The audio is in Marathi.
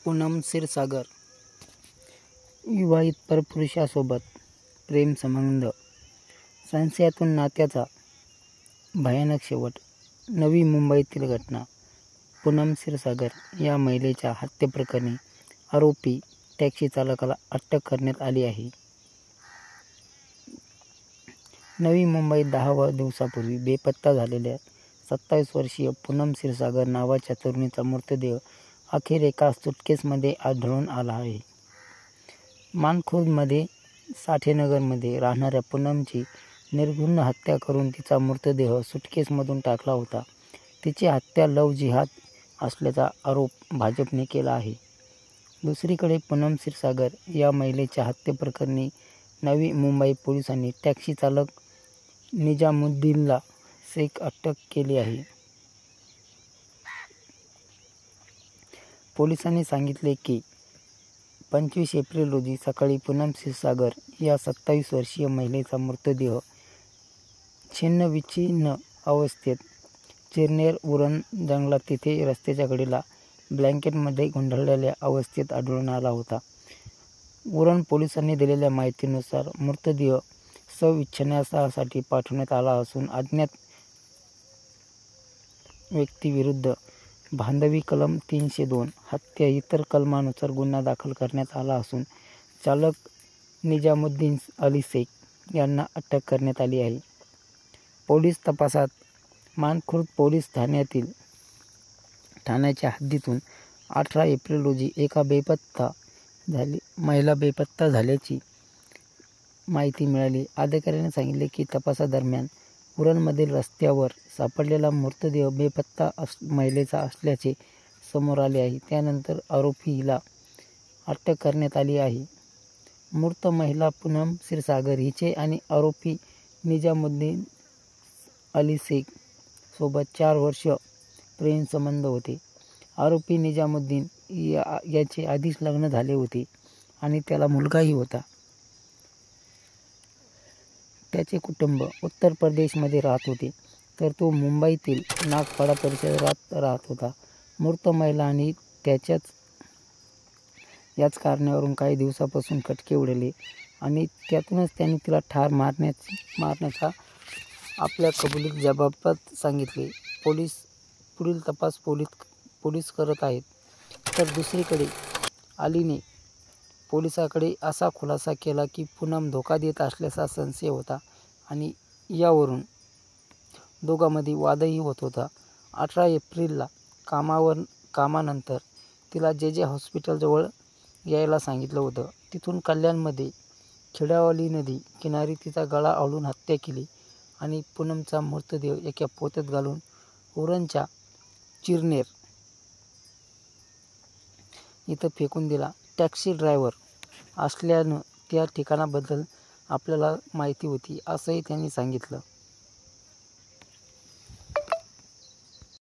पूनम क्षीरसागर विवाहित परपुरुषासोबत प्रेमसंबंध, संशयातून नात्याचा भयानक शेवट. नवी मुंबईतील घटना. पूनम क्षीरसागर या महिलेच्या हत्येप्रकरणी आरोपी टॅक्सी चालकाला अटक करण्यात आली आहे. नवी मुंबईत 10 दिवसापूर्वी बेपत्ता झालेल्या 27 वर्षीय पूनम क्षीरसागर नावाच्या तरुणीचा मृतदेह अखेर एका सुटकेसमध्ये आढळून आला आहे. मानखुर्दमध्ये साठेनगरमध्ये राहणाऱ्या पूनमची निर्घृण हत्या करून तिचा मृतदेह सुटकेसमधून टाकला होता. तिची हत्या लव्ह जिहाद असल्याचा आरोप भाजपने केला आहे. दुसरीकडे पूनम क्षीरसागर या महिलेच्या हत्येप्रकरणी नवी मुंबई पोलिसांनी टॅक्सी चालक निजामुद्दीनला शेख अटक केली आहे. पोलिसांनी सांगितले की 25 एप्रिल रोजी सकाळी पूनम क्षीरसागर या 27 वर्षीय महिलेचा मृतदेह छिन्नविच्छिन्न अवस्थेत चिरनेर उरण जंगलात तिथे रस्त्याच्या कडेला ब्लँकेटमध्ये गुंडाळलेल्या अवस्थेत आढळून आला होता. उरण पोलिसांनी दिलेल्या माहितीनुसार मृतदेह शवविच्छेदनासाठी पाठवण्यात आला असून अज्ञात व्यक्तीविरुद्ध भांडवी कलम 302, हत्या इतर कलमांनुसार गुन्हा दाखल करण्यात आला असून चालक निजामुद्दीन अली शेख यांना अटक करण्यात आली आहे. पोलीस तपासात मानखुर्द पोलीस ठाण्याच्या हद्दीतून 18 एप्रिल रोजी एका महिला बेपत्ता झाल्याची माहिती मिळाली. अधिकाऱ्यांनी सांगितले की तपासादरम्यान उरणमधील रस्त्यावर सापडलेला मृतदेह बेपत्ता महिलेचा असल्याचे समोर आले आहे. त्यानंतर आरोपीला अटक करण्यात आली आहे. मृत महिला पूनम क्षीरसागर हिचे आणि आरोपी निजामुद्दीन अली शेख सोबत 4 वर्ष प्रेमसंबंध होते. आरोपी निजामुद्दीन याचे आधीच लग्न झाले होते आणि त्याला मुलगाही होता. त्याचे कुटुंब उत्तर प्रदेशमध्ये राहत होते, तर तो मुंबईतील नागपाडा परिसरात राहत होता. मृत महिला आणि याच कारणावरून काही दिवसापासून खटके उडले आणि त्यातूनच त्यांनी तिला ठार मारण्याचा आपल्या कबुलीत जबाबात सांगितले. पुढील तपास पोलीस करत आहेत. तर दुसरीकडे अलीने पोलिसांकडे असा खुलासा केला की पूनम धोका देत असल्याचा संशय होता आणि यावरून दोघांमध्ये वादही होत होता. 18 एप्रिलला कामानंतर तिला जे हॉस्पिटलजवळ यायला सांगितलं होतं. तिथून कल्याणमध्ये खेड्यावाली नदी किनारी तिचा गळा आवळून हत्या केली आणि पूनमचा मृतदेह एका पोत्यात घालून उरणच्या चिरनेर इथं फेकून दिला. टॅक्सी ड्रायव्हर असल्यानं त्या ठिकाणाबद्दल आपल्याला माहिती होती, असंही त्यांनी सांगितलं.